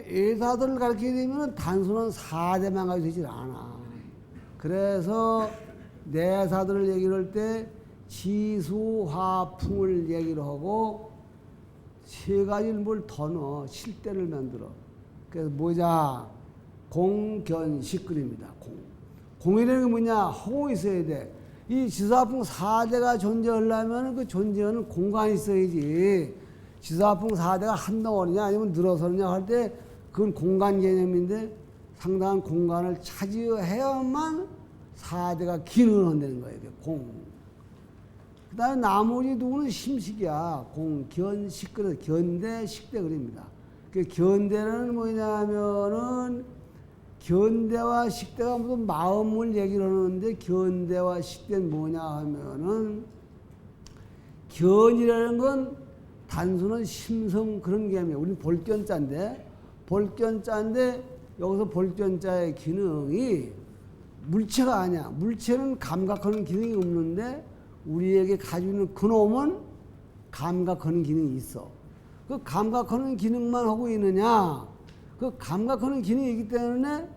예사들을 가르치게 되면 단순한 사대만 가지고 되질 않아. 그래서 내사들을 얘기를 할 때 지수화풍을 얘기를 하고 세 가지를 뭘 더 넣어. 실대를 만들어. 그래서 뭐자? 공견식 그립니다. 공이라는 게 뭐냐? 허공이 있어야 돼. 이 지수화풍 4대가 존재하려면 그 존재하는 공간이 있어야지. 지수화풍 4대가 한 덩어리냐 아니면 늘어서느냐 할 때 그건 공간 개념인데 상당한 공간을 차지해야만 4대가 기능을 한다는 거예요. 공. 그 다음에 나머지 두고는 심식이야. 공, 견, 식, 그래. 견대, 식대 그립니다. 그 견대는 뭐냐면은 견대와 식대가 무슨 마음을 얘기를 하는데 견대와 식대는 뭐냐 하면은 견이라는 건 단순한 심성 그런 개념이에요. 우리 볼견자인데 여기서 볼견자의 기능이 물체가 아니야. 물체는 감각하는 기능이 없는데 우리에게 가지고 있는 그놈은 감각하는 기능이 있어. 그 감각하는 기능만 하고 있느냐? 그 감각하는 기능이 있기 때문에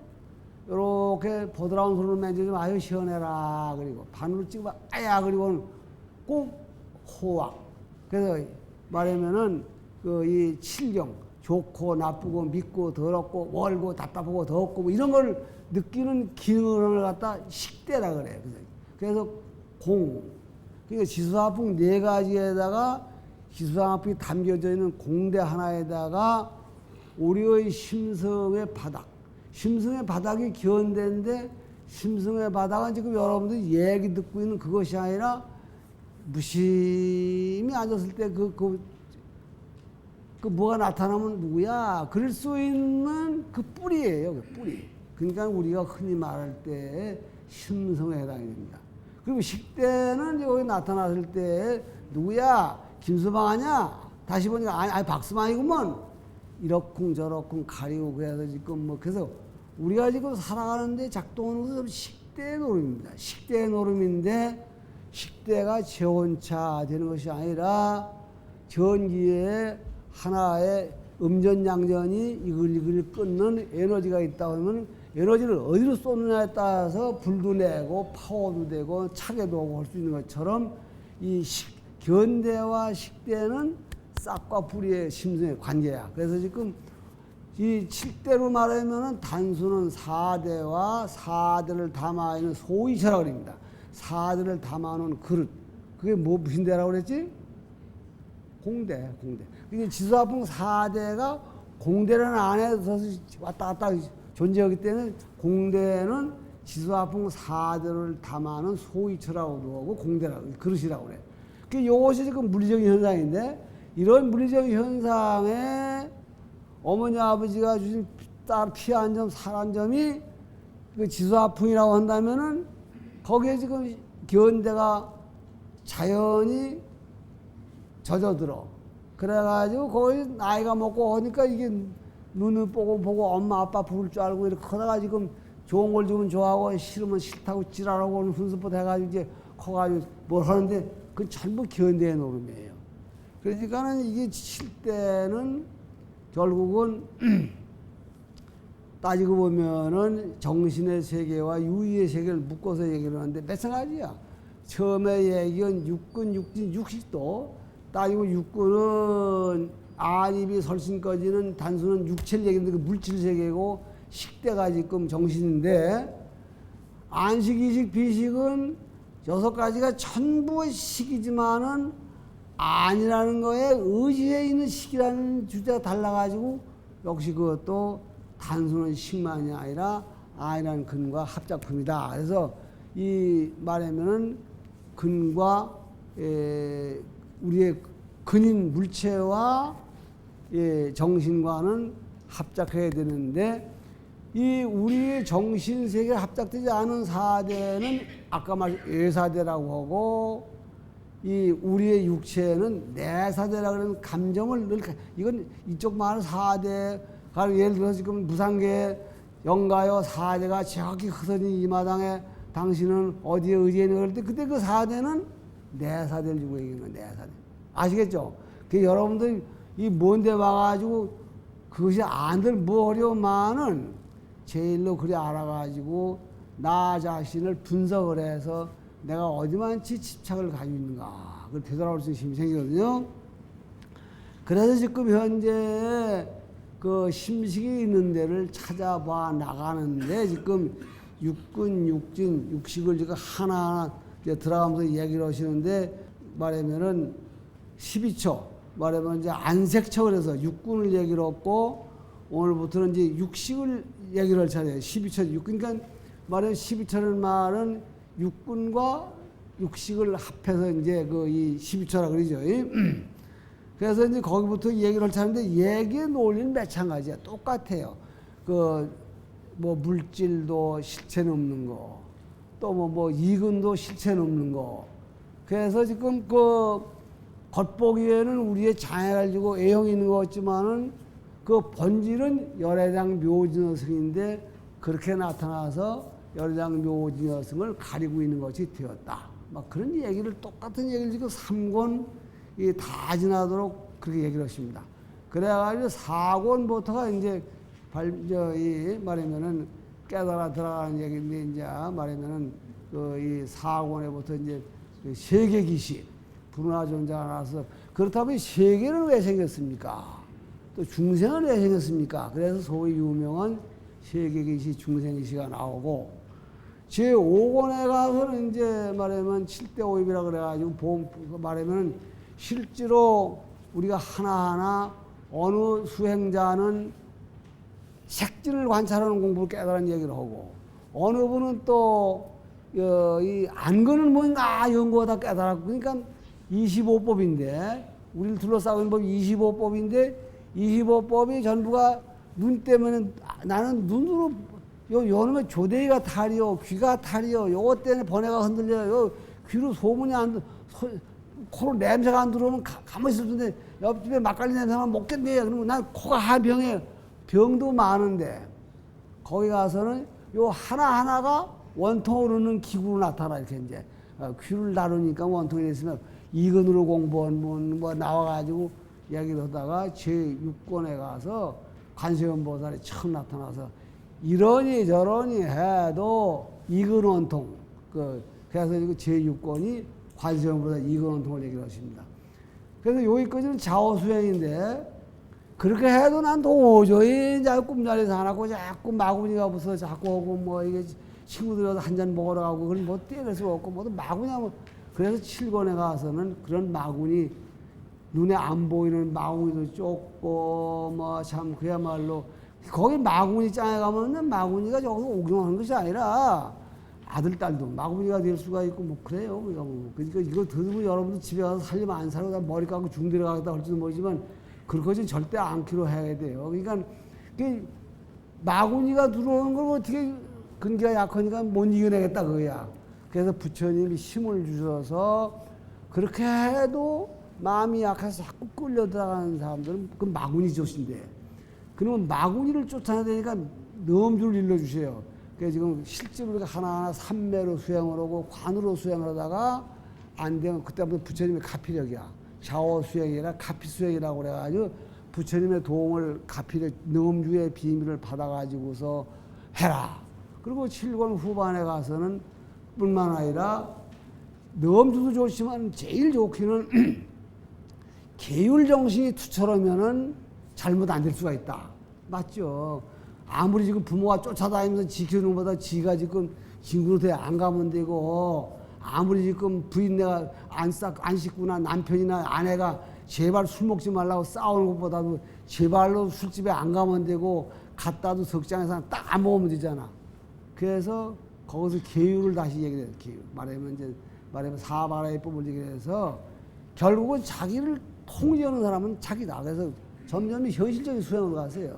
이렇게 보드라운 손으로 만지면 아유 시원해라 그리고 바늘로 찍으면 아야 그리고 꼭 호악. 그래서 말하면은 그 이 칠경 좋고 나쁘고 밉고 더럽고 멀고 답답하고 더웠고 뭐 이런 걸 느끼는 기능을 갖다 식대라 그래. 그래서 공. 그러니까 지수화풍 네 가지에다가 지수화풍이 담겨져 있는 공대 하나에다가 우리의 심성의 바닥. 심성의 바닥이 견대인데 심성의 바닥은 지금 여러분들이 얘기 듣고 있는 그것이 아니라 무심히 앉았을 때 그 뭐가 나타나면 누구야? 그럴 수 있는 그 뿌리예요. 그 뿌리. 그러니까 우리가 흔히 말할 때 심성에 해당이 됩니다. 그리고 식대는 여기 나타났을 때 누구야? 김수방 아니야? 다시 보니까 아니 박수방이구먼. 이렇쿵 저렇쿵 가리고 그래서 지금 뭐 그래서 우리가 지금 살아가는데 작동하는 것은 식대의 노름입니다. 식대의 노름인데 식대가 재원차 되는 것이 아니라 전기에 하나의 음전양전이 이글이글 끊는 에너지가 있다 하면 에너지를 어디로 쏟느냐에 따라서 불도 내고 파워도 되고 차게도 오고 할 수 있는 것처럼 이 견대와 식대는 싹과 뿌리의 심성의 관계야. 그래서 지금 이 7대로 말하면은 단수는 4대와 4대를 담아있는 소위처라고 그럽니다. 4대를 담아놓은 그릇. 그게 무슨 대라고 그랬지? 공대. 그게 지수화풍 4대가 공대라는 안에서 왔다 갔다 존재하기 때문에 공대는 지수화풍 4대를 담아놓은 소위처라고도 하고 공대라고, 그릇이라고 그래. 이것이 지금 물리적인 현상인데 이런 물리적 현상에 어머니 아버지가 주신 딸 피 한 점, 살 한 점이 그 지수화풍이라고 한다면은 거기에 지금 견대가 자연히 젖어들어. 그래가지고 거기 나이가 먹고 하니까 이게 눈을 보고 엄마 아빠 부를 줄 알고 이렇게 커다가 지금 좋은 걸 주면 좋아하고 싫으면 싫다고 지랄하고 훈수부터 해가지고 이제 커가지고 뭘 하는데 그건 전부 견대의 노름이에요. 그러니까는 이게 7대는 결국은 따지고 보면은 정신의 세계와 유의의 세계를 묶어서 얘기를 하는데 마찬가지야. 처음에 얘기한 육근, 육진, 육식도 따지고 육근은 안입이 설신까지는 단순한 육체를 얘기하는데 그 물질 세계고 식대가 지금 정신인데 안식, 이식, 비식은 6가지가 전부 식이지만은 아니라는 거에 의지에 있는 식이라는 주제가 달라가지고 역시 그것도 단순한 식만이 아니라 아니라는 근과 합작품이다. 그래서 이 말하면은 근과 우리의 근인 물체와 정신과는 합작해야 되는데 이 우리의 정신세계에 합작되지 않은 4대는 아까 말한 예사대라고 하고 이 우리의 육체는 내사대라고 하는 감정을 늘 이건 이쪽 말은 4대 예를 들어서 지금 무상계 영가요 4대가 정확히 흐선이 이 마당에 당신은 어디에 의지했는가 그럴 때 그때 그 4대는 내사대를 주고 얘기하는 거예요. 내사대. 아시겠죠? 그 여러분들 이 먼데 와가지고 그것이 안들 뭐 어려우면은 제일로 그리 알아가지고 나 자신을 분석을 해서 내가 어디만치 집착을 가지고 있는가 그걸 되돌아볼 수 있는 힘이 생기거든요. 그래서 지금 현재 그 심식이 있는 데를 찾아봐 나가는데 지금 육근, 육진, 육식을 지금 하나하나 들어가면서 얘기를 하시는데 말하면은 12초 말하면 이제 안색처 그래서 육군을 얘기를 했고 오늘부터는 이제 육식을 얘기를 할 차례예요. 12초 육 그러니까 말하면 12초라는 말은 육군과 육식을 합해서 이제 그 이 12초라 그러죠. 그래서 이제 거기부터 얘기를 할 차례인데 얘기의 논리는 마찬가지야. 똑같아요. 그 뭐 물질도 실체는 없는 거, 또 뭐 이근도 실체는 없는 거. 그래서 지금 그 겉보기에는 우리의 장애가 가지고 애형이 있는 것 같지만은 그 본질은 열애장 묘진여성인데 그렇게 나타나서 열애장 묘진여성을 가리고 있는 것이 되었다. 막 그런 얘기를 똑같은 얘기를 지금 3권 다 지나도록 그렇게 얘기를 하십니다. 그래가지고 4권부터가 이제 말하면은 깨달아 들어가는 얘기인데 이제 말하면은 그 이 4권에부터 이제 그 세계기시 불운하 존재가 나와서 그렇다면 세계는 왜 생겼습니까? 또 중생은 왜 생겼습니까? 그래서 소위 유명한 세계기시 중생기시가 나오고 제5권에 가서는 이제 말하면 7대 5입이라 그래가지고 말하면 실제로 우리가 하나하나 어느 수행자는 색진을 관찰하는 공부를 깨달은 얘기를 하고 어느 분은 또 이 안거는 뭔가 연구하다 깨달았고 그러니까 25법인데 우리를 둘러싸고 있는 법이 25법인데 25법이 전부가 눈 때문에 나는 눈으로 요놈의 조대기가 탈이요 귀가 탈이요 요것 때문에 번뇌가 흔들려요 요 귀로 소문이 코로 냄새가 안 들어오면 가만히 있을 텐데 옆집에 막걸리 냄새만 먹겠네 그러면 난 코가 한병이에요 병도 많은데 거기 가서는 요 하나하나가 원통으로 는 기구로 나타나 이렇게 이제 귀를 다루니까 원통이 됐으면 이근으로 공부한 분 뭐 나와가지고 얘기를 하다가 제6권에 가서 관세음보살이 처음 나타나서 이러니 저러니 해도 이근 원통 그래서 제6권이 관세음보살 이근 원통을 얘기를 하십니다. 그래서 여기까지는 좌우수행인데 그렇게 해도 난 도저히 이제 꿈자리에서 안 하고 자꾸 마구니가 붙어서 자꾸 오고 뭐 이게 친구들이 와서 한 잔 먹으러 가고 그걸 뭐 떼낼 수가 없고 뭐 마구냐 그래서 7권에 가서는 그런 마구니 눈에 안 보이는 마구니도 쫓고 뭐 참 그야말로 거기 마구니 짱에 가면은 마구니가 저기서 오경하는 것이 아니라 아들 딸도 마구니가 될 수가 있고 뭐 그래요. 그러니까 이거 들으면 여러분들 집에 가서 살려면 안 살고 머리 감고 중 들어가겠다 할지도 모르지만 그것은 절대 않기로 해야 돼요. 그러니까 마구니가 들어오는 걸 어떻게 근기가 약하니까 못 이겨내겠다 그거야. 그래서 부처님이 힘을 주셔서 그렇게 해도 마음이 약해서 자꾸 끌려 들어가는 사람들은 그 마구니 조신데 그러면 마구니를 쫓아내야 되니까 넘주를 일러주세요. 그래서 지금 실제로 우리가 하나하나 삼매로 수행을 하고 관으로 수행을 하다가 안 되면 그때부터 부처님의 가피력이야. 좌오 수행이라 가피 수행이라고 그래가지고 부처님의 도움을 가피력 넘주의 비밀을 받아가지고서 해라. 그리고 7권 후반에 가서는 뿐만 아니라 넘주도 좋지만 제일 좋기는 계율 정신이 투철하면은 잘못 안 될 수가 있다. 맞죠? 아무리 지금 부모가 쫓아다니면서 지키는 것보다 지가 지금 진구로대 안 가면 되고 아무리 지금 부인네가 안 씻구나 남편이나 아내가 제발 술 먹지 말라고 싸우는 것보다도 제발로 술집에 안 가면 되고 갔다도 석장에서 딱 안 먹으면 되잖아. 그래서 거기서 계율을 다시 얘기해요. 계율. 말하면 사바라의 법을 얘기해서 결국은 자기를 통제하는 사람은 자기다. 그래서 점점 현실적인 수행으로 가세요.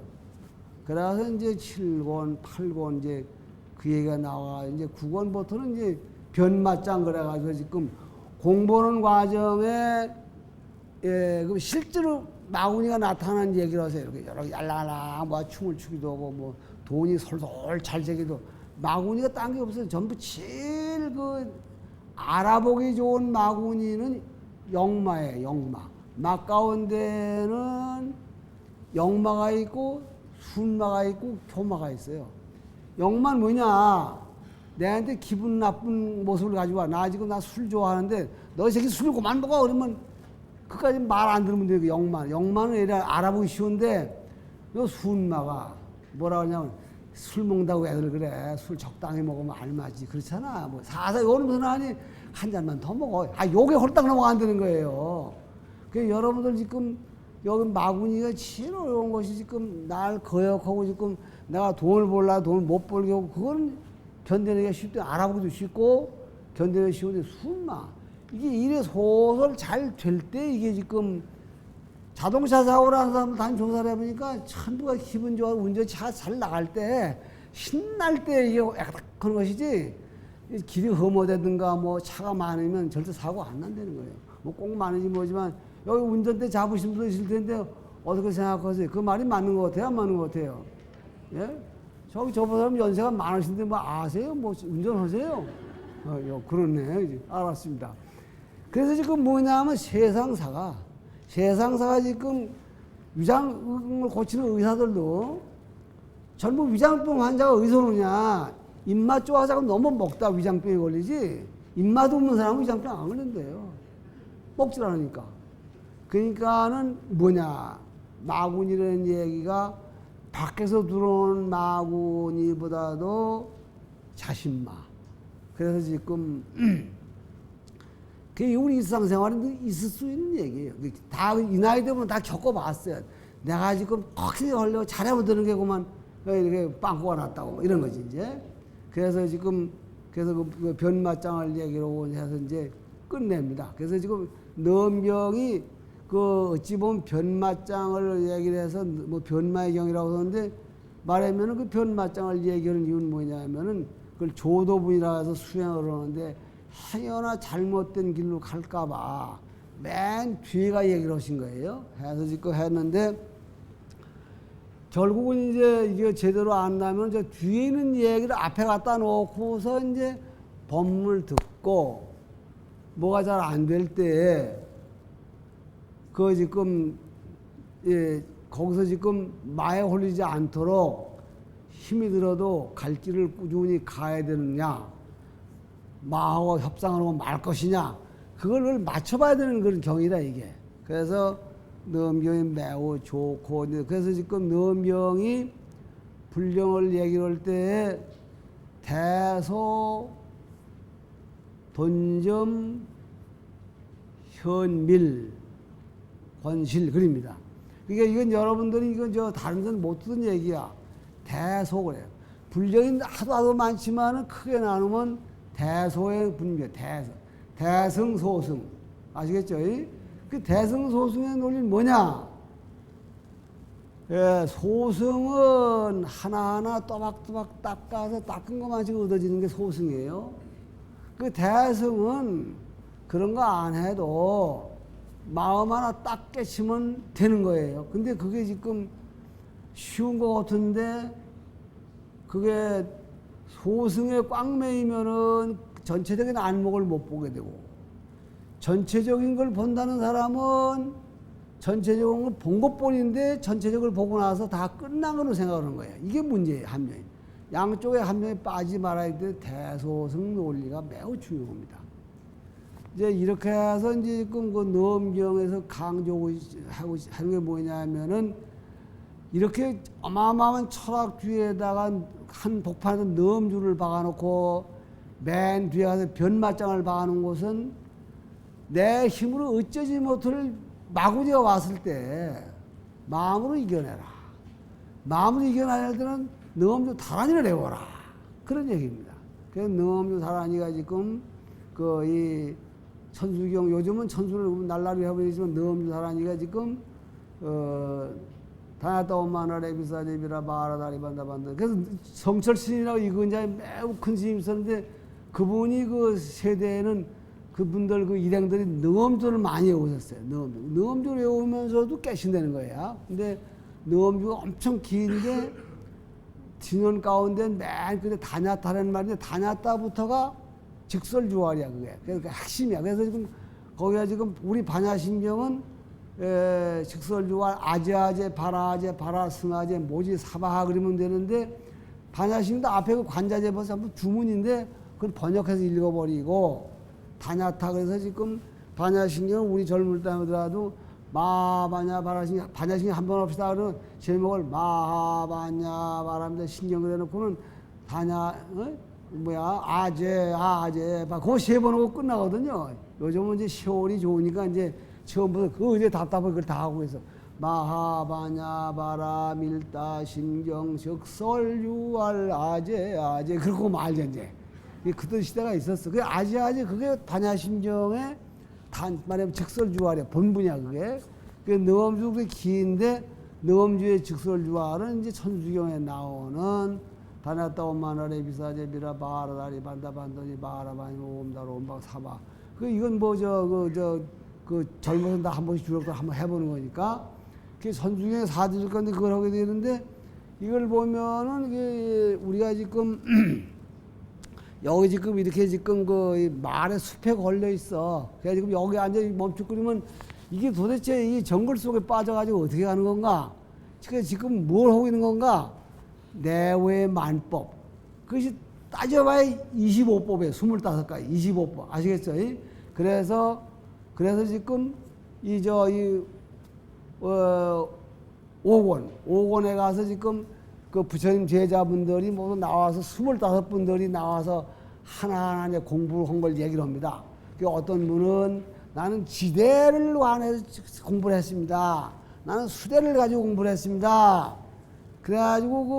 그래서 이제 7권, 8권 이제 그 얘기가 나와 이제 9권부터는 이제 변맞짱 그래가지고 지금 공부하는 과정에 그 실제로 마구니가 나타나는 얘기를 하세요. 이렇게 여러 얄랑얄랑 뭐 춤을 추기도 하고 뭐 돈이 솔솔 잘 새기도 마구니가 딴 게 없어요. 전부 제일 그 알아보기 좋은 마구니는 영마예요. 영마. 막 가운데는 영마가 있고 순마가 있고 교마가 있어요. 영마는 뭐냐? 내한테 기분 나쁜 모습을 가지고 와. 나 지금 나 술 좋아하는데 너 이 새끼 술 그만 먹어. 그러면 그까지 말 안 들으면 돼요. 영마. 영마는 알아보기 쉬운데 너 순마가 뭐라 그러냐면 술 먹는다고 애들 그래. 술 적당히 먹으면 알맞지. 그렇잖아. 뭐 사사 요런 무슨 하니 한 잔만 더 먹어. 아 요게 홀딱 넘어간다는 거예요. 그 여러분들 지금 여기 마구니가 제일 어려운 것이 지금 날 거역하고 지금 내가 돈을 벌라 돈을 못 벌게 하고 그건 견뎌내기가 쉽대. 알아보기도 쉽고 견뎌내기 쉬운데 순마 이게 일에 소설 잘 될 때 이게 지금 자동차 사고를 하는 사람들 단 조사를 해보니까 전부가 기분 좋아 운전차 잘 나갈 때 신날 때 이게 약간 그런 것이지 길이 험하다든가 뭐 차가 많으면 절대 사고 안 난다는 거예요. 뭐 꼭 많은지 뭐지만 여기 운전대 잡으신 분도 있을 텐데 어떻게 생각하세요? 그 말이 맞는 것 같아요? 안 맞는 것 같아요? 예? 저기 사람 연세가 많으신데 뭐 아세요? 뭐 운전하세요? 그렇네. 알았습니다. 그래서 지금 뭐냐면 세상사가 지금 위장을 고치는 의사들도 전부 위장병 환자가 어디서 오느냐. 입맛 좋아하자고 너무 먹다 위장병이 걸리지. 입맛 없는 사람은 위장병 안 걸린대요. 먹질 않으니까. 그러니까는 뭐냐. 마구니라는 얘기가 밖에서 들어온 마구니보다도 자신마. 그래서 지금 그게 우리 일상생활에 있을 수 있는 얘기예요. 다 이 나이 되면 다 겪어봤어요. 내가 지금 확실히 하려고 잘해보드는 게 그만 이렇게 빵꾸가 났다고 뭐 이런 거지 이제. 그래서 지금 그 변마장을 얘기로 해서 이제 끝냅니다. 그래서 지금 넘경이 그 어찌 보면 변마장을 얘기를 해서 뭐 변마의 경이라고 하는데 말하면은 그 변마장을 얘기하는 이유는 뭐냐면은 그걸 조도분이라 해서 수행을 하는데 행여나 잘못된 길로 갈까봐 맨 뒤에가 얘기를 하신 거예요. 해서 지금 했는데 결국은 이제 이게 제대로 안 나면 저 뒤에 있는 얘기를 앞에 갖다 놓고서 이제 법문을 듣고 뭐가 잘 안 될 때 그 지금 예 거기서 지금 마에 홀리지 않도록 힘이 들어도 갈 길을 꾸준히 가야 되느냐 마하고 협상을 하고 말 것이냐 그걸 맞춰봐야 되는 그런 경이다 이게. 그래서 넘경이 매우 좋고 그래서 지금 넘경이 불경을 얘기할 때 대소 돈점 현밀 권실 그립니다. 그러니까 이건 여러분들이 이건 저 다른 데는 못 듣는 얘기야. 대소 그래요. 불경이 하도 많지만은 크게 나누면 대소의 분별, 대승소승 아시겠죠? 그 대승소승의 논리는 뭐냐? 예, 소승은 하나하나 또박또박 닦아서 닦은 것만 지금 얻어지는 게 소승이에요. 그 대승은 그런 거 안 해도 마음 하나 딱 깨치면 되는 거예요. 근데 그게 지금 쉬운 것 같은데 그게 소승에 꽉 매이면은 전체적인 안목을 못 보게 되고 전체적인 걸 본다는 사람은 전체적인 걸 본 것뿐인데 전체적을 보고 나서 다 끝난 걸로 생각하는 거예요. 이게 문제예요. 한 명이. 양쪽에 한 명이 빠지지 말아야 될 대소승 논리가 매우 중요합니다. 이제 이렇게 해서 이제 지금 그 넘경에서 강조하고 하는 게 뭐냐면은 이렇게 어마어마한 철학 뒤에다가 한 복판에서 넘주를 박아놓고 맨 뒤에 가서 변마장을 박아놓은 곳은 내 힘으로 어쩌지 못할 마구니가 왔을 때 마음으로 이겨내라. 마음으로 이겨내야 때는 넘주 다란이를 내워라. 그런 얘기입니다. 그래서 넘주 다란이가 지금 그 이 천수경 요즘은 천수를 날라리 해버리지만 넘주 다란이가 지금 다나다 오마나레 비사제비라 바라다리 반다반다. 그래서 성철 스님이라고 이근자에 매우 큰 스님이 있었는데 그분이 그 세대에는 그분들 그 일행들이 넘주를 많이 외우셨어요. 넘주를 외우면서도 깨신다는 거예요. 근데 넘주가 엄청 긴데 진원 가운데 맨 끝에 다냐타라는 말인데 다냐타부터가 직설주활이야 그게. 그러니까 핵심이야. 그래서 지금 거기가 지금 우리 반야심경은 직설주활 아제아제 바라아제 바라승아제 모지 사바하 그러면 되는데 반야심도 앞에 그 관자재 벌써 한번 주문인데 그걸 번역해서 읽어버리고 다냐타 그래서 지금 반야신경은 우리 젊을 때더라도 마바냐 바라신경 반야신경 한번 합시다 그러면 제목을 마바냐 바랍니다 신경 그래놓고는 다냐 뭐야 아제 그거 세 번 하고 끝나거든요. 요즘은 이제 세월이 좋으니까 이제 처음부터 그 이제 답답하게 그걸 다 하고 있어. 마하바냐 바라 밀다 신경 적설유알 아제 그러고 말자 이제 그때 시대가 있었어. 그 아제 그게 반야심경의 말하면 적설주알의 본분이야 그게. 그 너음주 그게 긴데 너음주의 적설주알은 이제 천주경에 나오는 다냐타 온마나레 비사제비라 바라다리 반다반더니 바라바니 옴다로 옴박 사바. 그 이건 뭐 그 젊어서 다 한 번씩 주력도 한번 해보는 거니까 그게 선중에 사주일 건데 그걸 하게 되는데 이걸 보면은 이게 우리가 지금 여기 지금 이렇게 지금 그 말의 숲에 걸려 있어. 그래서 지금 여기 앉아 멈추거리면 이게 도대체 이 정글 속에 빠져가지고 어떻게 하는 건가? 지금 뭘 하고 있는 건가? 내외 만법. 그것이 따져봐야 25법이에요. 25가지, 25법. 아시겠죠? 그래서 지금 오곤에 가서 지금 그 부처님 제자분들이 모두 나와서 25분들이 나와서 하나하나 이제 공부를 한 걸 얘기를 합니다. 어떤 분은 나는 지대를 관해서 공부를 했습니다. 나는 수대를 가지고 공부를 했습니다. 그래가지고 그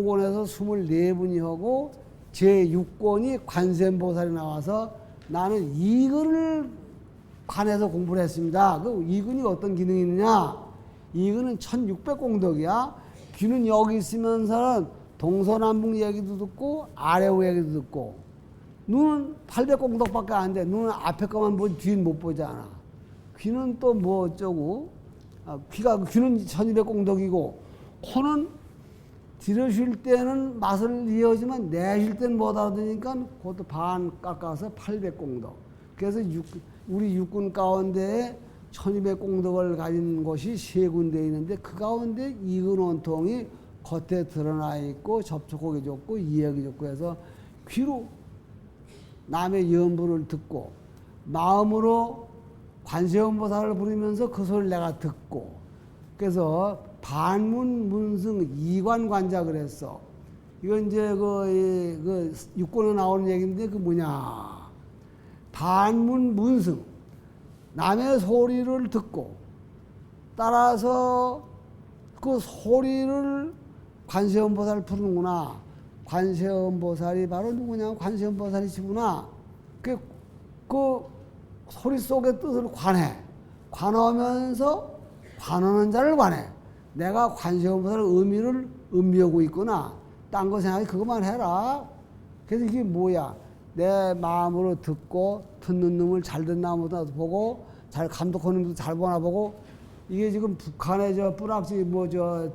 5권에서 24분이 하고 제6권이 관세음보살이 나와서 나는 이근을 관해서 공부를 했습니다. 그 이근이 어떤 기능이 있느냐? 이근은 1600공덕이야. 귀는 여기 있으면서는 동서남북 얘기도 듣고 아래우 얘기도 듣고 눈은 800공덕밖에 안 돼. 눈은 앞에 거만 보지 뒤는 못 보잖아. 귀는 또 뭐 어쩌고 귀는 1200공덕이고 코는 들으실 때는 맛을 이어지만 내쉴 때는 못 알아듣으니까 그것도 반 깎아서 800공덕. 그래서 우리 육군 가운데 1200공덕을 가진 곳이 세 군데 있는데 그 가운데 이근원통이 겉에 드러나 있고 접촉하기 좋고 이해하기 좋고 해서 귀로 남의 연부를 듣고 마음으로 관세음보살을 부르면서 그 소리를 내가 듣고 그래서 반문 문승 이관관자 그랬어. 이건 이제 그 육권에 나오는 얘기인데 그 뭐냐. 반문 문승. 남의 소리를 듣고 따라서 그 소리를 관세음보살을 부르는구나. 관세음보살이 바로 누구냐. 관세음보살이시구나. 그 소리 속의 뜻을 관해. 관하면서 관하는 자를 관해. 내가 관세음보살의 의미를 음미하고 있구나. 딴 거 생각해 그것만 해라. 그래서 이게 뭐야? 내 마음으로 듣고 듣는 놈을 잘 듣나 못나 보고 잘 감독하는 놈도 잘 보나 보고 이게 지금 북한의 뿌락지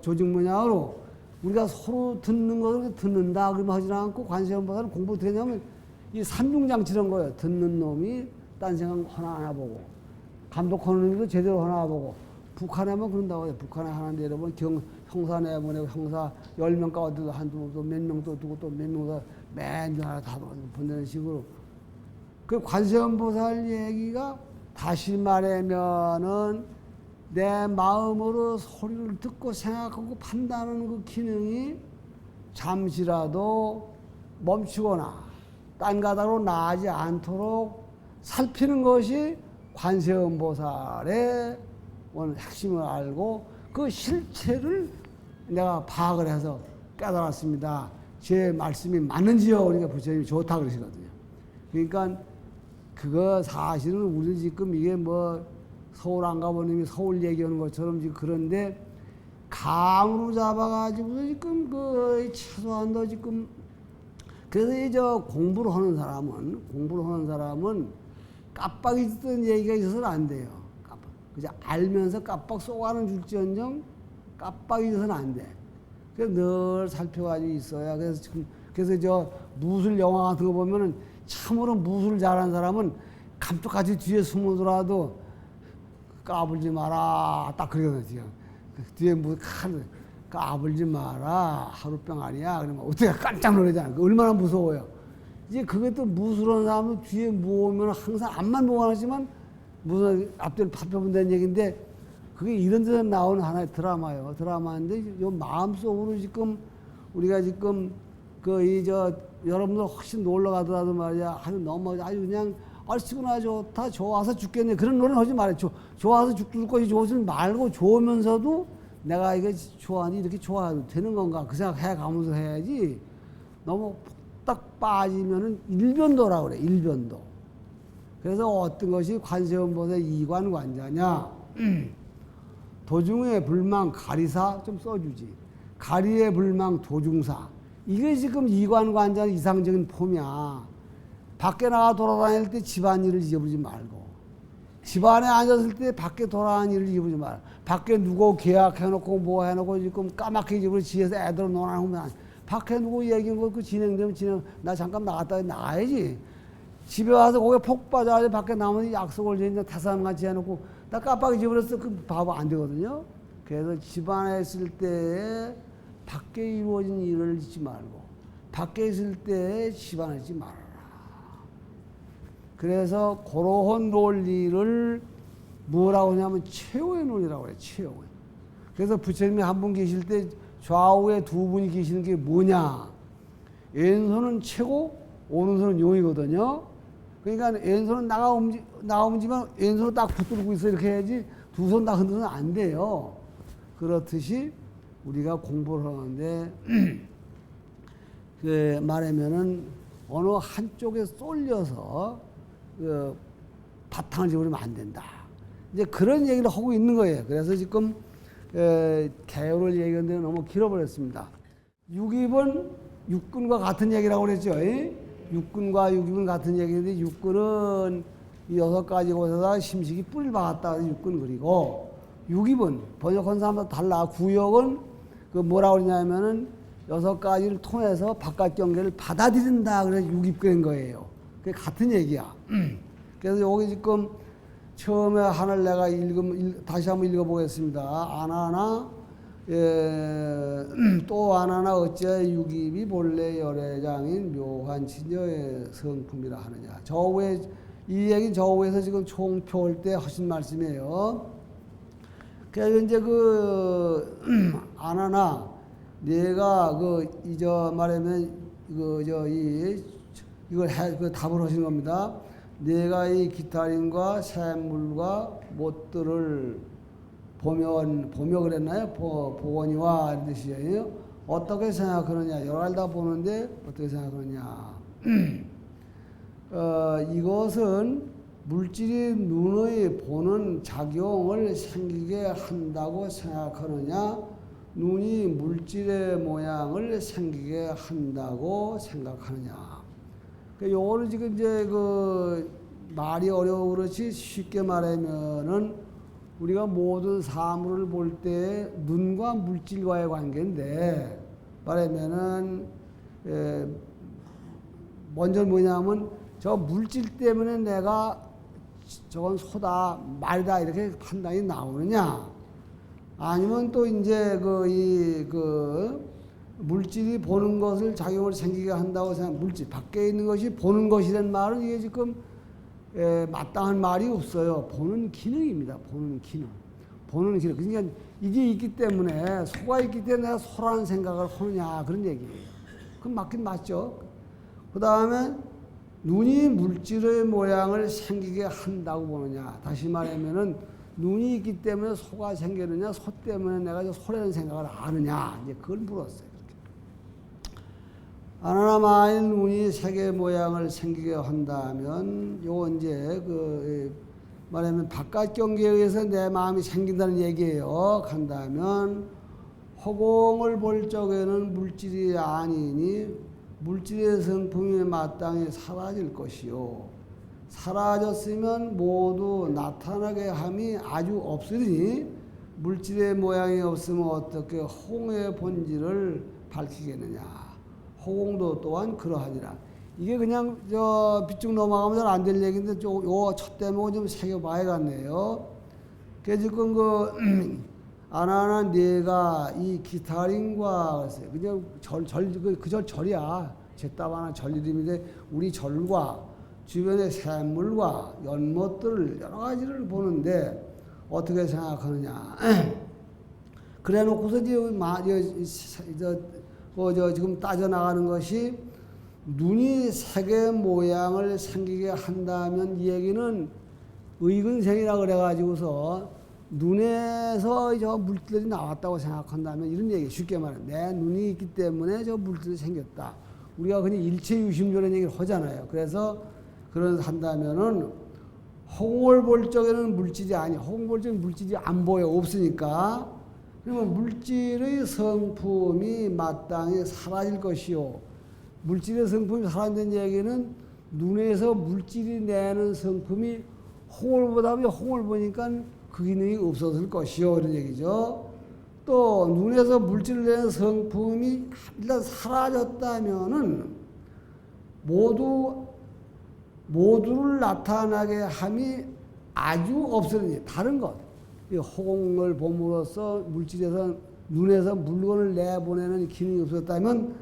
조직 문양으로 우리가 서로 듣는 것을 듣는다 그러면 하지 않고 관세음보살은 공부 어떻게 하냐면 이 삼중장치란 거예요. 듣는 놈이 딴 생각 하나 보고 감독하는 놈도 제대로 하나 보고 북한에만 그런다고 해요. 북한에 하는데 여러분 형사 내보내고 형사 10명 가운데도 한두 몇 명 또 두고 또 몇 명 맨날 하나 다 보내는 식으로 그 관세음보살 얘기가 다시 말하면은 내 마음으로 소리를 듣고 생각하고 판단하는 그 기능이 잠시라도 멈추거나 딴 가닥으로 나가지 않도록 살피는 것이 관세음보살의 핵심을 알고 그 실체를 내가 파악을 해서 깨달았습니다. 제 말씀이 맞는지요? 그러니까 부처님이 좋다 그러시거든요. 그러니까 그거 사실은 우리 지금 이게 서울 안 가보니 서울 얘기하는 것처럼 지금 그런데 감으로 잡아가지고 지금 최소한도 지금 그래서 공부를 하는 사람은 깜빡이 듣던 얘기가 있어서는 안 돼요. 그저 알면서 깜빡 쏘가는 줄지언정 깜빡이 있어서는 안 돼. 그래서 늘 살펴가지고 있어야. 그래서 무술 영화 같은 거 보면은 참으로 무술 잘하는 사람은 감쪽같이 뒤에 숨어더라도 까불지 마라. 딱 그러거든요. 지금. 그 뒤에 뭐 까불지 마라. 하룻병 아니야. 그러면 어떻게 깜짝 놀라잖아. 얼마나 무서워요. 이제 그것도 무술하는 사람은 뒤에 모으면 항상 앞만 보고 하지만 무슨 앞뒤를 파펴본다는 얘기인데 그게 이런 데서 나오는 하나의 드라마예요. 드라마인데 요 마음속으로 지금 우리가 지금 여러분들 훨씬 놀러 가더라도 말이야. 아주 그냥 얼씨구나 좋다 좋아서 죽겠네 그런 노래는 하지 말아요. 좋아서 죽을 것이 좋지 말고 좋으면서도 내가 이거 좋아하니 이렇게 좋아해도 되는 건가 그 생각 해가면서 해야지. 너무 딱 빠지면은 일변도라고 그래. 일변도. 그래서 어떤 것이 관세음보살 이관관자냐. 도중에 불망 가리사 좀 써주지. 가리에 불망 도중사. 이게 지금 이관관자의 이상적인 폼이야. 밖에 나가 돌아다닐 때 집안일을 잊어버리지 말고 집안에 앉았을 때 밖에 돌아다니는 일을 잊어버리지 말고 밖에 누구 계약해놓고 뭐 해놓고 지금 까맣게 잊어버리고 지에서 애들 놀아놓으면 밖에 누구 얘기한 거 진행되면 나 잠깐 나갔다 나가야지. 집에 와서 거기에 폭 빠져가지고 밖에 나오면 약속을 이제 타사람같이 해놓고 나 깜빡 잊어버렸어. 그 바보 안 되거든요. 그래서 집안에 있을 때 밖에 이루어진 일을 잊지 말고 밖에 있을 때 집안에 있지 말아라. 그래서 그러한 논리를 뭐라고 하냐면 최후의 논리라고 해요. 최후의. 그래서 부처님이 한 분 계실 때 좌우에 두 분이 계시는 게 뭐냐. 왼손은 최고, 오른손은 용이거든요. 그러니까 왼손은 나가 움직이면 왼손을 딱 붙들고 있어 이렇게 해야지 두 손 다 흔들면 안 돼요. 그렇듯이 우리가 공부를 하는데 그 말하면은 어느 한쪽에 쏠려서 바탕을 집으면 안 된다. 이제 그런 얘기를 하고 있는 거예요. 그래서 지금 개요를 얘기하는데 너무 길어버렸습니다. 6입은 육근과 같은 얘기라고 그랬죠. 육근과 6입은 같은 얘기인데 육근은 이 6가지 곳에다 심식이 뿌리를 박았다. 육근 그리고 6입은 번역한 사람마다 달라. 구역은 그 뭐라고 그러냐면은 6가지를 통해서 바깥 경계를 받아들인다. 그래서 6입 그런 거예요. 그게 같은 얘기야. 그래서 여기 지금 처음에 하나를 내가 다시 한번 읽어보겠습니다. 아나나 또 아나나 어째 6입이 본래 열애장인 묘한 친여의 성품이라 하느냐. 저 위에 이 얘기는 저 위에서 지금 총표할 때 하신 말씀이에요. 그래서 이제 아나나 내가 말하면 이걸 답을 하신 겁니다. 내가 이 기타림과 샘물과 못들을 보며 그랬나요? 보거니와 이런 뜻이에요. 어떻게 생각하느냐? 여러 가지 다 보는데 어떻게 생각하느냐? 이것은 물질이 눈의 보는 작용을 생기게 한다고 생각하느냐? 눈이 물질의 모양을 생기게 한다고 생각하느냐? 요거는 지금 이제 말이 어려워 그렇지 쉽게 말하면은 우리가 모든 사물을 볼 때 눈과 물질과의 관계인데 말하면은 먼저 뭐냐면 저 물질 때문에 내가 저건 소다 말이다 이렇게 판단이 나오느냐 아니면 또 이제 물질이 보는 것을 작용을 생기게 한다고 생각. 물질 밖에 있는 것이 보는 것이란 말은 이게 지금 마땅한 말이 없어요. 보는 기능입니다. 보는 기능. 보는 기능. 그러니까 이게 있기 때문에 소가 있기 때문에 내가 소라는 생각을 하느냐 그런 얘기예요. 그럼 맞긴 맞죠. 그 다음에 눈이 물질의 모양을 생기게 한다고 보느냐. 다시 말하면은 눈이 있기 때문에 소가 생기느냐, 소 때문에 내가 저 소라는 생각을 아느냐. 이제 그걸 물었어요. 아나나 만일 눈이 세계 모양을 생기게 한다면, 요 이제 말하면 바깥 경계에 의해서 내 마음이 생긴다는 얘기예요. 한다면, 허공을 볼 적에는 물질이 아니니 물질의 성품이 마땅히 사라질 것이요. 사라졌으면 모두 나타나게 함이 아주 없으니 물질의 모양이 없으면 어떻게 허공의 본질을 밝히겠느냐. 허공도 또한 그러하니라. 이게 그냥 빗쭉 넘어가면 안 될 얘기인데 요 첫 대목은 좀 새겨봐야겠네요. 그래서 지금 아나나 네가 이 기타림과 그냥 그저 절이야. 제따바나 절 이름인데 우리 절과 주변의 샘물과 연못들 여러 가지를 보는데 어떻게 생각하느냐. 그래 놓고서 지금 따져나가는 것이 눈이 색의 모양을 생기게 한다면 이 얘기는 의근생이라 그래가지고서 눈에서 저 물질들이 나왔다고 생각한다면 이런 얘기 쉽게 말하면 내 눈이 있기 때문에 저 물질이 생겼다. 우리가 그냥 일체유심조라는 얘기를 하잖아요. 그래서 그런 한다면은 홍을 볼 적에는 물질이 아니, 홍을 볼 적에는 물질이 안 보여 없으니까 그러면 물질의 성품이 마땅히 사라질 것이요. 물질의 성품이 사라진다는 얘기는 눈에서 물질이 내는 성품이 홍을 보다 보면 홍을 보니까 그 기능이 없어질 것이요. 이런 얘기죠. 또 눈에서 물질을 내는 성품이 일단 사라졌다면은 모두를 나타나게 함이 아주 없어지니 다른 것. 이 호공을 봄으로써 물질에서 눈에서 물건을 내보내는 기능이 없었다면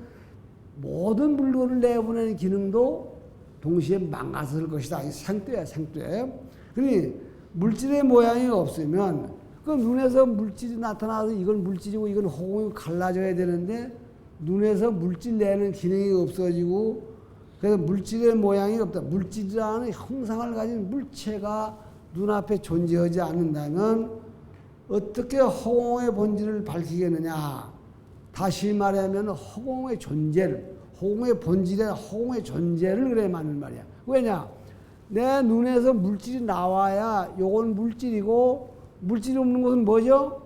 모든 물건을 내보내는 기능도 동시에 망가질 것이다. 이 생떼야, 생떼. 그러니 물질의 모양이 없으면 그 눈에서 물질이 나타나서 이건 물질이고 이건 호공이 갈라져야 되는데 눈에서 물질 내는 기능이 없어지고 그래서 물질의 모양이 없다. 물질이라는 형상을 가진 물체가 눈앞에 존재하지 않는다면 어떻게 허공의 본질을 밝히겠느냐. 다시 말하면 허공의 존재를, 허공의 본질에 허공의 존재를 그래 맞는 말이야. 왜냐? 내 눈에서 물질이 나와야 요건 물질이고 물질이 없는 것은 뭐죠?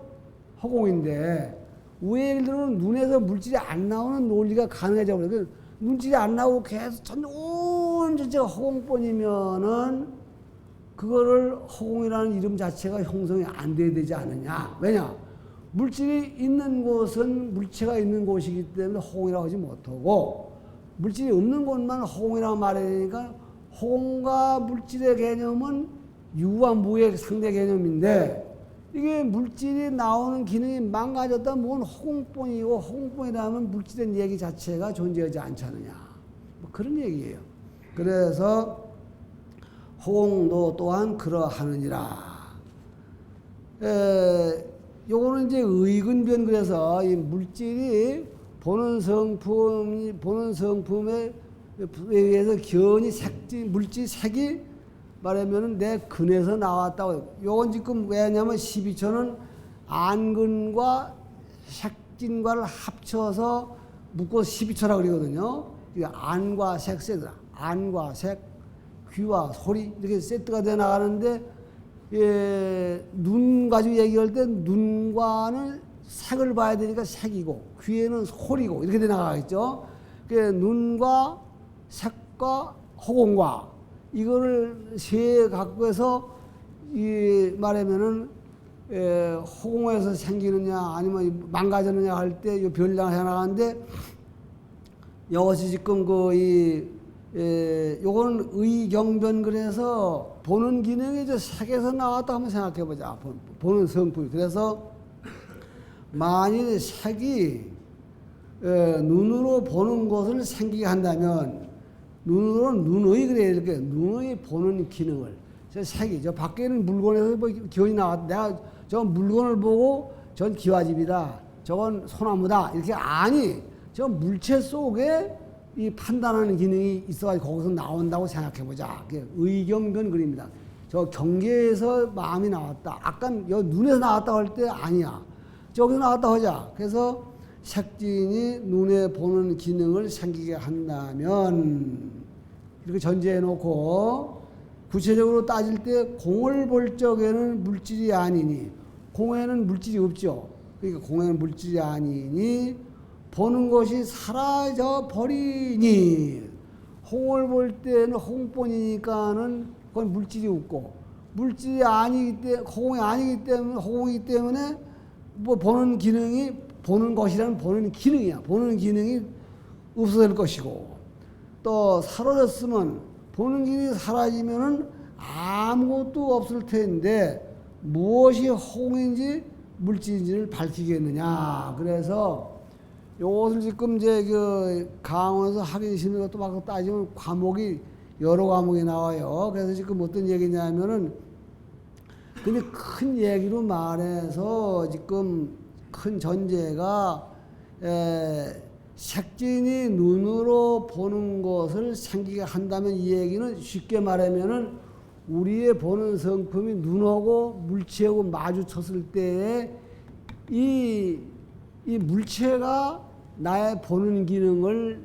허공인데 우리들은 눈에서 물질이 안 나오는 논리가 가능해져 버려요. 물질이 안 나오고 계속 온 전체가 허공뿐이면은 그거를 허공이라는 이름 자체가 형성이 안 돼야 되지 않느냐. 왜냐? 물질이 있는 곳은 물체가 있는 곳이기 때문에 허공이라고 하지 못하고 물질이 없는 곳만 허공이라고 말해야 되니까 허공과 물질의 개념은 유와 무의 상대 개념인데 이게 물질이 나오는 기능이 망가졌다면 뭔 허공뿐이고 허공뿐이라면 물질의 얘기 자체가 존재하지 않잖느냐. 뭐 그런 얘기예요. 그래서 허공도 또한 그러하느니라. 요거는 이제 의근변 그래서 이 물질이 보는 성품에 의해서 견이 물질 색이 말하면은 내 근에서 나왔다고. 요건 지금 왜냐면 12초는 안근과 색진과를 합쳐서 묶어서 12초라고 그러거든요. 안과 색 세트다. 안과 색, 귀와 소리 이렇게 세트가 돼 나가는데 눈 가지고 얘기할 때 눈과는 색을 봐야 되니까 색이고 귀에는 소리고 이렇게 돼 나가겠죠. 눈과 색과 허공과 이거를 세 갖고 이 말하면은 허공에서 생기느냐 아니면 망가졌느냐 할 때 이 별량을 해 나가는데 이것이 지금 요거는 의경변 그래서 보는 기능이 저 색에서 나왔다 한번 생각해 보자. 보는 성품. 그래서 만일 색이 눈으로 보는 것을 생기게 한다면 눈으로 눈의 그래야 이렇게 눈의 보는 기능을 저 색이 저 밖에는 물건에서 뭐 기운이 나왔 내가 저 물건을 보고 전 기와집이다 저건 소나무다 이렇게 아니 저 물체 속에 이 판단하는 기능이 있어가지고 거기서 나온다고 생각해보자. 그게 의경변 그림이다. 저 경계에서 마음이 나왔다. 아까 눈에서 나왔다고 할 때 아니야. 저기서 나왔다고 하자. 그래서 색진이 눈에 보는 기능을 생기게 한다면 이렇게 전제해놓고 구체적으로 따질 때 공을 볼 적에는 물질이 아니니 공에는 물질이 없죠. 그러니까 공에는 물질이 아니니 보는 것이 사라져 버리니 홍을 볼 때는 홍뿐이니까는 그건 물질이 없고 물질이 아니기 때문에 홍이기 때문에 뭐 보는 기능이 보는 것이라는 보는 기능이야. 보는 기능이 없어질 것이고 또 사라졌으면 보는 기능이 사라지면은 아무것도 없을 텐데 무엇이 허공인지 물질인지를 밝히겠느냐. 그래서 요것을 지금 이제 그 강원에서 하기 싫은 것도 막 따지면 과목이 여러 과목이 나와요. 그래서 지금 어떤 얘기냐면은 근데 큰 얘기로 말해서 지금 큰 전제가 색진이 눈으로 보는 것을 생기게 한다면 이 얘기는 쉽게 말하면은 우리의 보는 성품이 눈하고 물체하고 마주쳤을 때에 이 물체가 나의 보는 기능을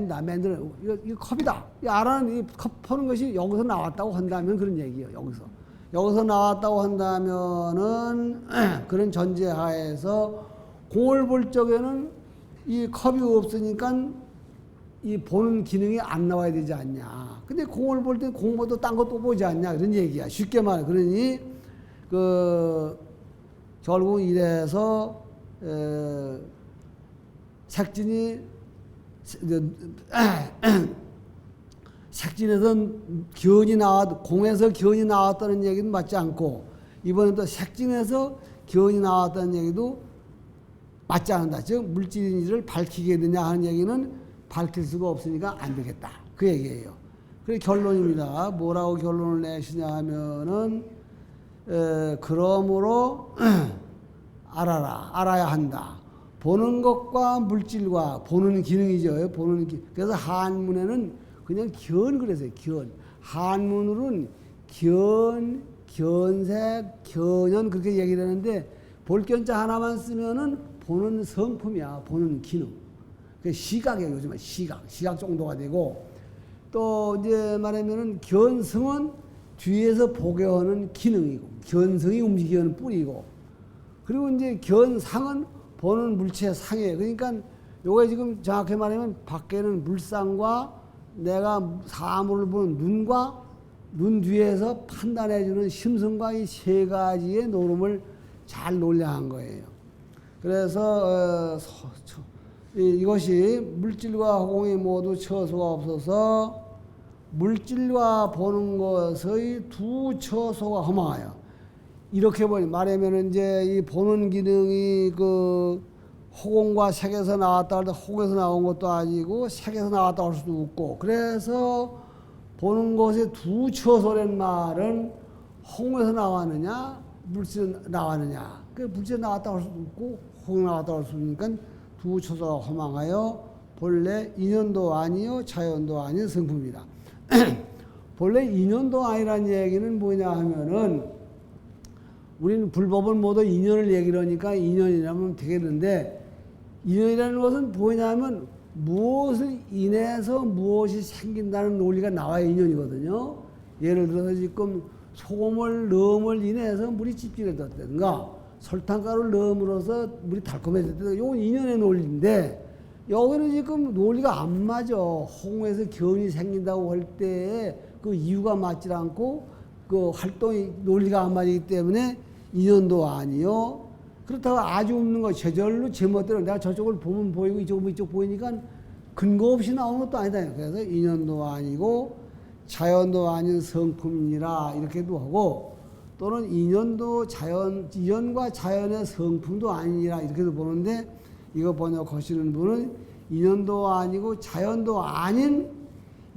만들어. 이거 컵이다. 이 알아는 이 컵 보는 것이 여기서 나왔다고 한다면 그런 얘기예요. 여기서 나왔다고 한다면은 그런 전제하에서 공을 볼 적에는 이 컵이 없으니까 이 보는 기능이 안 나와야 되지 않냐. 근데 공을 볼 때 공보다 딴 것도 보지 않냐. 그런 얘기야. 쉽게 말해. 그러니 결국 이래서 색진이 색진에서 공에서 견이 나왔다는 얘기는 맞지 않고 이번에 또 색진에서 견이 나왔다는 얘기도 맞지 않는다. 즉 물질인지를 밝히게 되냐 하는 얘기는 밝힐 수가 없으니까 안 되겠다. 그 얘기예요. 그게 결론입니다. 뭐라고 결론을 내시냐 하면은 그러므로 알아야 한다. 보는 것과 물질과 보는 기능이죠. 그래서 한문에는 그냥 그래서요. 한문으로는 견색, 견연 그렇게 얘기를 하는데 볼견자 하나만 쓰면은 보는 성품이야. 보는 기능. 그 시각이에요. 요즘은 시각 정도가 되고 또 이제 말하면은 견성은 뒤에서 보게 하는 기능이고 견성이 움직이게 하는 뿌리고 그리고 이제 견상은 보는 물체 상이에요. 그러니까 요게 지금 정확히 말하면 밖에는 물상과 내가 사물을 보는 눈과 눈 뒤에서 판단해주는 심성과 이 세 가지의 노름을 잘 논량한 거예요. 그래서 이것이 물질과 허공이 모두 처소가 없어서 물질과 보는 것의 두 처소가 허망하여 이렇게 말하면 이제 이 보는 기능이 허공과 색에서 나왔다 할 때 허공에서 나온 것도 아니고 색에서 나왔다 할 수도 없고 그래서 보는 것의 두 처소란 말은 허공에서 나왔느냐 물질에서 나왔느냐 물질에 나왔다 할 수도 없고 허공에 나왔다 할 수도 없으니까 두 처소가 허망하여 본래 인연도 아니요 자연도 아닌 성품이다. 본래 인연도 아니라는 얘기는 뭐냐 하면은 우리는 불법은 모두 인연을 얘기를 하니까 인연이라면 되겠는데 인연이라는 것은 뭐냐면 무엇을 인해서 무엇이 생긴다는 논리가 나와야 인연이거든요. 예를 들어서 지금 소금을 넣음을 인해서 물이 찝찝해졌다든가 설탕가루를 넣음으로써 물이 달콤해졌다든가 이건 인연의 논리인데 여기는 지금 논리가 안 맞아. 홍에서 견이 생긴다고 할 때 그 이유가 맞지 않고 그 활동이 논리가 안 맞기 때문에 인연도 아니요. 그렇다고 아주 없는 거 저절로 제멋대로 내가 저쪽을 보면 보이고 이쪽 보면 이쪽 보이니까 근거 없이 나오는 것도 아니다. 그래서 인연도 아니고 자연도 아닌 성품이라 이렇게도 하고 또는 인연과 자연의 성품도 아니라 이렇게도 보는데 이거 번역하시는 분은 인연도 아니고 자연도 아닌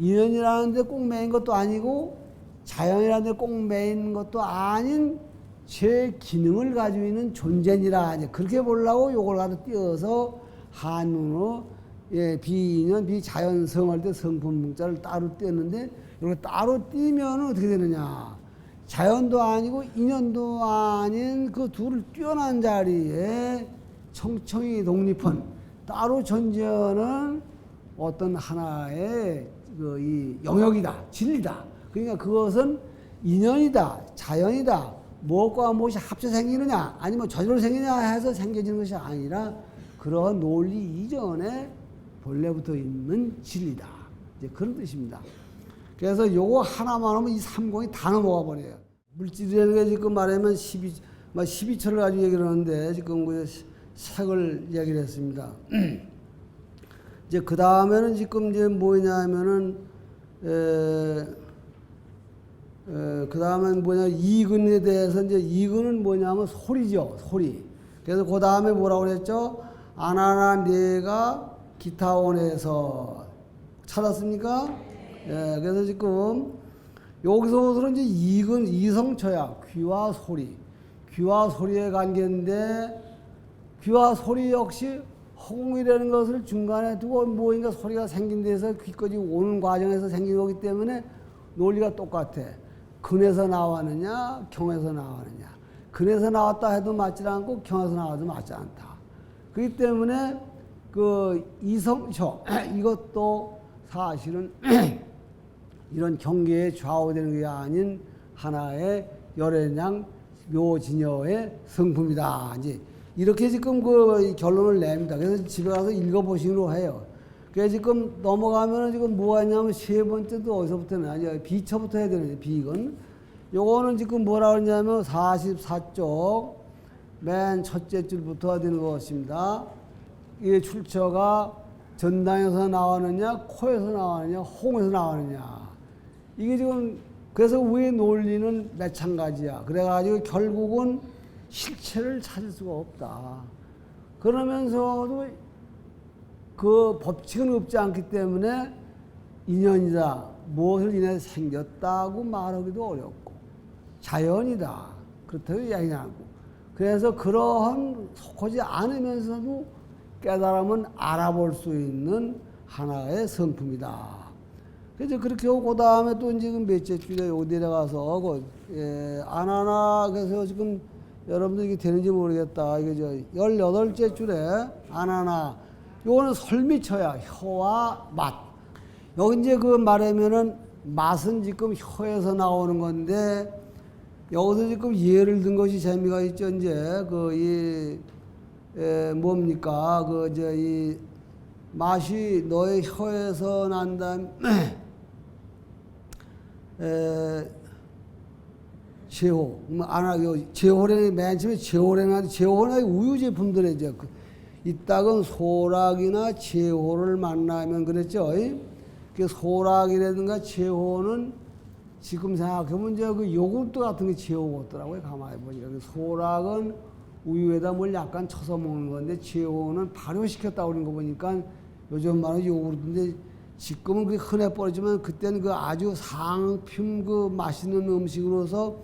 인연이라는 데 꼭 매인 것도 아니고 자연이라는 데 꼭 매인 것도 아닌 제 기능을 가지고 있는 존재니라 이제 그렇게 보려고 요걸 갖다 띄어서 한문으로 비인연 비자연성 할 때 성품 문자를 따로 띄었는데 이렇게 따로 띄면 어떻게 되느냐 자연도 아니고 인연도 아닌 그 둘을 뛰어난 자리에 청청이 독립한 따로 존재하는 어떤 하나의 이 영역이다 진리다. 그러니까 그것은 인연이다 자연이다 무엇과 무엇이 합쳐 생기느냐 아니면 저절로 생기냐 해서 생겨지는 것이 아니라 그런 논리 이전에 본래부터 있는 진리다. 이제 그런 뜻입니다. 그래서 요거 하나만 하면 이 삼공이 다 넘어가 버려요. 물질이라는 게 지금 말하면 12처를 가지고 얘기를 하는데 지금 그 색을 얘기를 했습니다. 이제 그 다음에는 지금 이제 뭐냐면은 그 다음엔 뭐냐, 이근에 대해서 이제 이근은 뭐냐면 소리죠, 소리. 그래서 그 다음에 뭐라고 그랬죠? 아나나 네가 기타원에서 찾았습니까? 예, 그래서 지금 여기서부터는 이제 이근, 이성처야. 귀와 소리. 귀와 소리의 관계인데, 귀와 소리 역시 허공이라는 것을 중간에 두고 뭐인가 소리가 생긴 데서 귀까지 오는 과정에서 생긴 거기 때문에 논리가 똑같아. 근에서 나왔느냐, 경에서 나왔느냐. 근에서 나왔다 해도 맞지 않고 경에서 나와도 맞지 않다. 그렇기 때문에 그 이성처, 이것도 사실은 이런 경계에 좌우되는 게 아닌 하나의 열애냥 묘진여의 성품이다. 이제 이렇게 지금 그 결론을 냅니다. 그래서 집에 가서 읽어보시기로 해요. 그래서 지금 넘어가면은 지금 뭐가 있냐면 세 번째도 어디서부터는 아니야. 비처부터 해야 되는데, 비건. 요거는 지금 뭐라 그러냐면 44쪽 맨 첫째 줄부터 해야 되는 것입니다. 이 출처가 전당에서 나왔느냐, 코에서 나왔느냐, 홍에서 나왔느냐. 이게 지금 그래서 우리의 논리는 마찬가지야. 그래가지고 결국은 실체를 찾을 수가 없다. 그러면서도 그 법칙은 없지 않기 때문에 인연이다. 무엇을 인해 생겼다고 말하기도 어렵고 자연이다. 그렇다고 이야기하지 않고. 그래서 그러한 속하지 않으면서도 깨달음은 알아볼 수 있는 하나의 성품이다. 그래서 그렇게 하고, 그 다음에 또 이제 몇째 줄에 여기 내려가서, 아나나, 그래서 지금 여러분들 이게 되는지 모르겠다. 이게 저 18째 줄에 아나나. 요거는 설미처야. 혀와 맛. 여기 이제 그 말하면은 맛은 지금 혀에서 나오는 건데, 여기서 지금 예를 든 것이 재미가 있죠. 이제 뭡니까? 이 맛이 너의 혀에서 난다면, 제호, 제호랭이 맨 처음에 제호랭이 우유 제품들에 이제 이따금 소락이나 제호를 만나면 그랬죠. 그 소락이라든가 제호는 지금 생각해보면 이제 그 요구르트 같은 게 제호거더라고요. 가만히 보니까. 그 소락은 우유에다 뭘 약간 쳐서 먹는 건데 제호는 발효시켰다고 그런 거 보니까 요즘 말은 요구르트인데 지금은 그게 흔해 버리지만 그때는 그 아주 상품 그 맛있는 음식으로서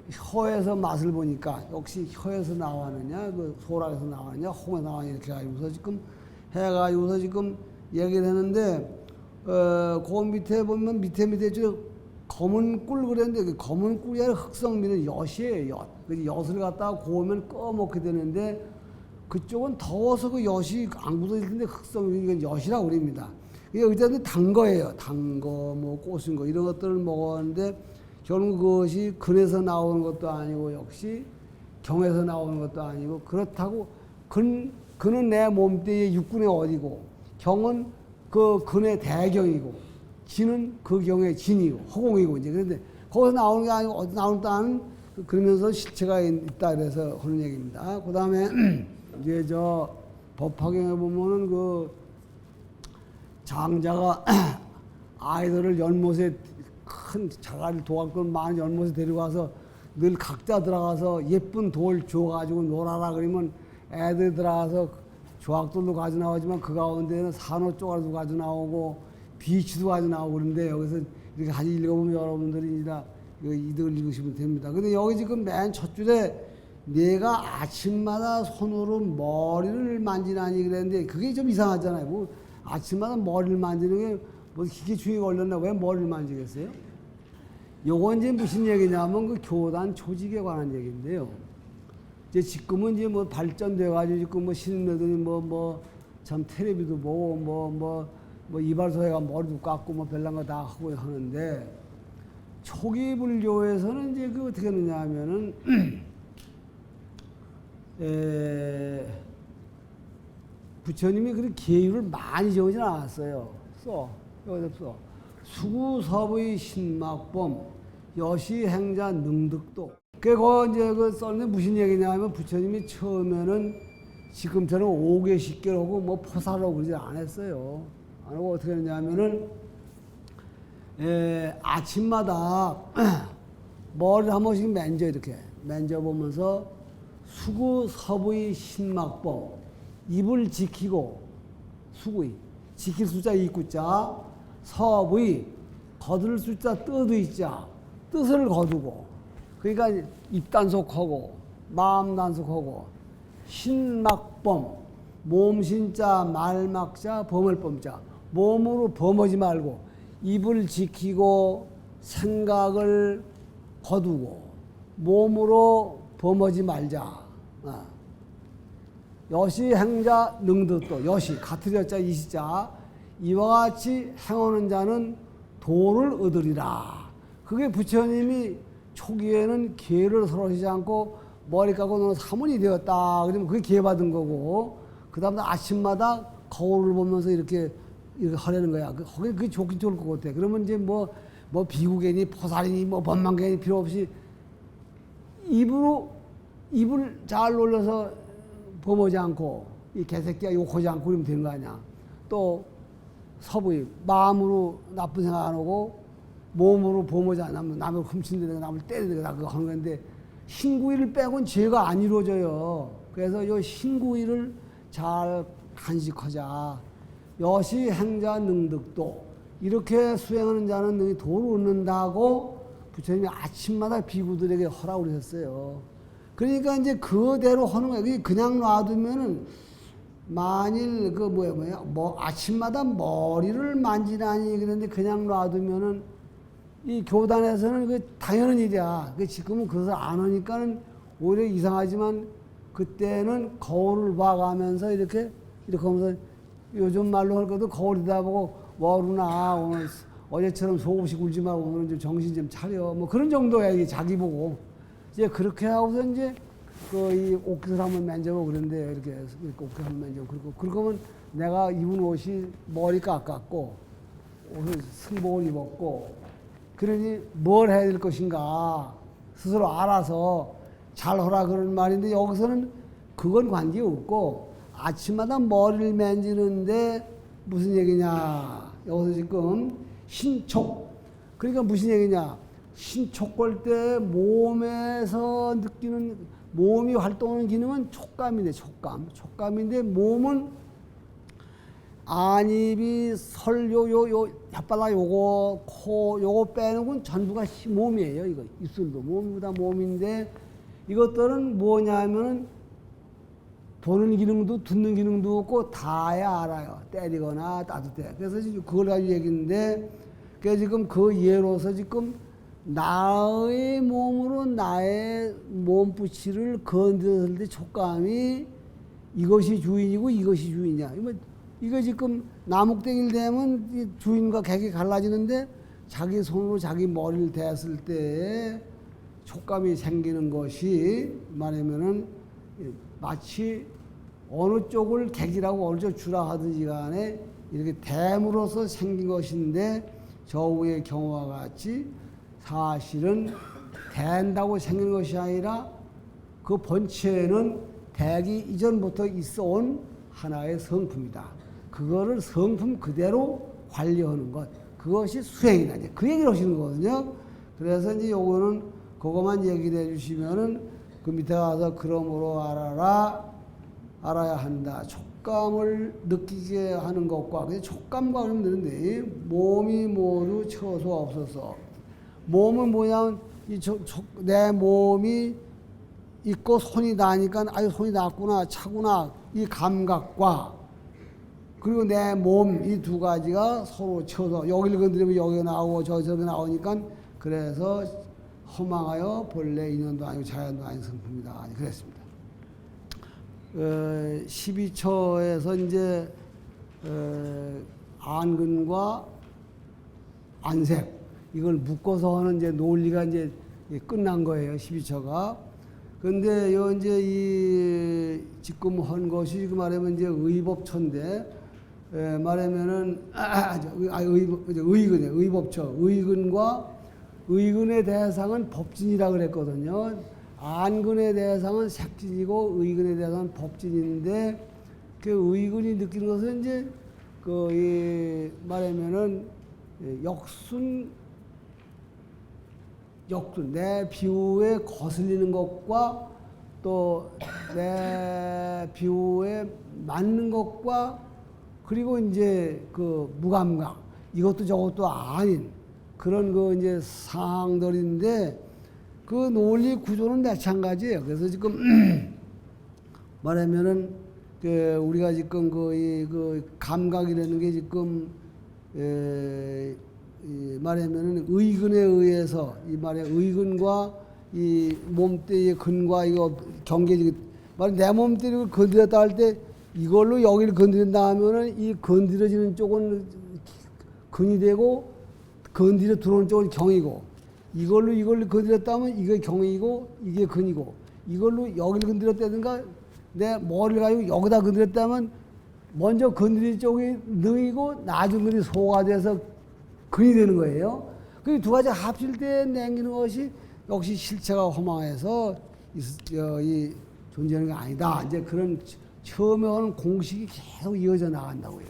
혀에서 맛을 보니까 역시 혀에서 나왔느냐, 그 소락에서 나왔느냐, 홍에서 나왔느냐 이렇게 해가지고서 지금 얘기를 했는데, 그 밑에 보면 밑에 저 검은 꿀 그랬는데 그 검은 꿀이 아니라 흑성미는 엿이에요, 엿. 그 엿을 갖다가 구우면 꺼먹게 되는데 그쪽은 더워서 그 엿이 안 굳어질 텐데 흑성미, 이건 엿이라고 그럽니다. 이게 의자들 단 거예요. 단 거, 뭐 꼬순 거 이런 것들을 먹었는데 결국 그것이 근에서 나오는 것도 아니고 역시 경에서 나오는 것도 아니고 그렇다고 근은 내 몸뚱이의 육군의 어디고 경은 그 근의 대경이고 진은 그 경의 진이고 허공이고 이제 그런데 거기서 나오는 게 아니고 어디 나온다는 그러면서 실체가 있다 그래서 하는 얘기입니다. 그 다음에 이제 저 법화경에 보면은 그 장자가 아이들을 연못에 큰 자갈을 도안권 많은 연못에 데려가서 늘 각자 들어가서 예쁜 돌 줘가지고 놀아라 그러면 애들 들어가서 조학돌도 가져 나오지만 그 가운데는 산호 쪼가리도 가져 나오고 비치도 가져 나오고 그런데 여기서 이렇게 같이 읽어보면 여러분들이 이들 읽으시면 됩니다. 근데 여기 지금 맨 첫 줄에 내가 아침마다 손으로 머리를 만지나니 그랬는데 그게 좀 이상하잖아요. 뭐 아침마다 머리를 만지는 게 뭐 기계충이 걸렸나 왜 머리를 만지겠어요? 요건 이제 무슨 얘기냐면 그 교단 조직에 관한 얘기인데요. 이제 지금은 이제 뭐 발전돼가지고 지금 뭐 신인들이 참 텔레비도 보고 이발소에가 머리도 깎고 뭐 별난 거 다 하고 하는데 초기 불교에서는 이제 그 어떻게 했느냐 하면은 부처님이 그렇게 계율을 많이 적으진 않았어요. 여기서 수구섭의 신막범 여시행자 능득도. 그거 이제 그 써는 무슨 얘기냐면 부처님이 처음에는 지금처럼 5개 10개로 하고 뭐 포사로 그러지 않았어요. 안 하고 어떻게 했냐면은 아침마다 머리를 한 번씩 만져 이렇게 만져보면서 수구 서부의 신막법 입을 지키고 수구의 지킬 숫자 이구자 서부의 거둘 숫자 뜻의 자 뜻을 거두고 그러니까 입단속하고 마음 단속하고 신막범 몸신자 말막자 범을범자 몸으로 범하지 말고 입을 지키고 생각을 거두고 몸으로 범하지 말자. 여시 행자 능득도 여시 같은 여자 이시자 이와 같이 행하는 자는 도를 얻으리라. 그게 부처님이 초기에는 기회를 서러시지 않고 머리 깎고 너는 사문이 되었다. 그러면 그게 기회 받은 거고 그 다음에 아침마다 거울을 보면서 이렇게 하려는 거야. 그게 좋긴 좋을 것 같아. 그러면 이제 뭐 비구견이 포살이니 뭐 법망견이 필요 없이 입을 잘 놀려서 범하지 않고 이 개새끼야 욕하지 않고 그러면 되는 거 아니야. 또 서부의 마음으로 나쁜 생각 안 하고 몸으로 범하지 않으면 남을 훔친다든가 남을 때리든가 그거 하는 건데 신구의를 빼고는 죄가 안 이루어져요. 그래서 이 신구의를 잘 간직하자. 여시 행자 능득도 이렇게 수행하는 자는 능히 도를 얻는다고 부처님이 아침마다 비구들에게 허락을 하셨어요. 그러니까 이제 그대로 하는 거예요. 그냥 놔두면은 만일 아침마다 머리를 만지라니 그런데 그냥 놔두면은 이 교단에서는 그 당연한 일이야. 지금은 그것을 안 하니까는 오히려 이상하지만 그때는 거울을 봐가면서 이렇게 하면서 요즘 말로 할 것도 거울이다 보고 워루나 오늘 어제처럼 속없이 굴지 말고 오늘은 좀 정신 좀 차려. 뭐 그런 정도야 이게 자기 보고. 이제 그렇게 하고서 이제 이 옷깃을 한번 만져보고 그런데 이렇게 옷깃 한번 만져보고 그러면 내가 입은 옷이 머리 깎았고 옷을 승복을 입었고 그러니 뭘 해야 될 것인가 스스로 알아서 잘 하라 그런 말인데 여기서는 그건 관계없고 아침마다 머리를 만지는데 무슨 얘기냐 여기서 지금 신촉 그러니까 무슨 얘기냐 신촉 걸 때 몸에서 느끼는 몸이 활동하는 기능은 촉감인데 촉감인데 몸은 안입이 요 혓바닥 요거 코 요거 빼는 건 전부가 몸이에요. 이거 입술도 몸보다 몸인데 이것들은 뭐냐면은 보는 기능도 듣는 기능도 없고 다야 알아요. 때리거나 따뜻해. 그래서 그걸 가지고 얘기인데 그래서 지금 그 예로서 지금 나의 몸으로 나의 몸부치를 건드렸을 때 촉감이 이것이 주인이고 이것이 주인이야. 이거 지금 나목댕이를 대면 주인과 객이 갈라지는데 자기 손으로 자기 머리를 댔을 때 촉감이 생기는 것이 말하면은 마치 어느 쪽을 객이라고 어느 쪽 주라 하든지 간에 이렇게 댐으로써 생긴 것인데 저 위의 경우와 같이 사실은 된다고 생긴 것이 아니라 그 본체는 대기 이전부터 있어 온 하나의 성품이다. 그거를 성품 그대로 관리하는 것. 그것이 수행이다. 이제 그 얘기를 하시는 거거든요. 그래서 이제 요거는 그것만 얘기를 해 주시면은 그 밑에 가서 그러므로 알아야 한다. 촉감을 느끼게 하는 것과 촉감과 그러면 되는데 몸이 모두 처소 없어서 몸은 뭐냐면 내 몸이 있고 손이 나니까 아유 손이 났구나 차구나 이 감각과 그리고 내 몸 이 두 가지가 서로 쳐서 여기를 건드리면 여기가 나오고 저기서 나오니까 그래서 허망하여 본래 인연도 아니고 자연도 아닌 성품이다. 그랬습니다. 12처에서 이제 안근과 안색 이걸 묶어서 하는 이제 논리가 이제 끝난 거예요. 12처가. 근데 요 이제 이 지금 한 것이 지금 말하면 이제 의법처인데 말하면은 의근이에요. 의법처. 의근의 대상은 법진이라 그랬거든요. 안근의 대상은 색진이고 의근의 대상은 법진인데 그 의근이 느끼는 것은 이제 이 말하면은 역순 내 비호에 거슬리는 것과 또 내 비호에 맞는 것과 그리고 이제 그 무감각 이것도 저것도 아닌 그런 그 이제 상황들인데 그 논리 구조는 마찬가지예요. 그래서 지금 말하면은 그 우리가 지금 그 감각이라는 게 지금 이 말하면은 의근에 의해서 이 말에 의근과 이 몸뚱이의 근과 이거 경계지 말 내 몸뚱이를 건드렸다 할 때 이걸로 여기를 건드린다 하면은 이 건드려지는 쪽은 근이 되고 건드려 들어오는 쪽은 경이고 이걸로 건드렸다 하면 이게 경이고 이게 근이고 이걸로 여기를 건드렸다든가 내 머리를 가지고 여기다 건드렸다면 먼저 건드린 쪽이 능이고 나중 건드린 소가 돼서 근이 되는 거예요. 그 두 가지 합칠 때 남기는 것이 역시 실체가 허망해서 이 존재하는 게 아니다. 이제 그런 처음에 오는 공식이 계속 이어져 나간다고요.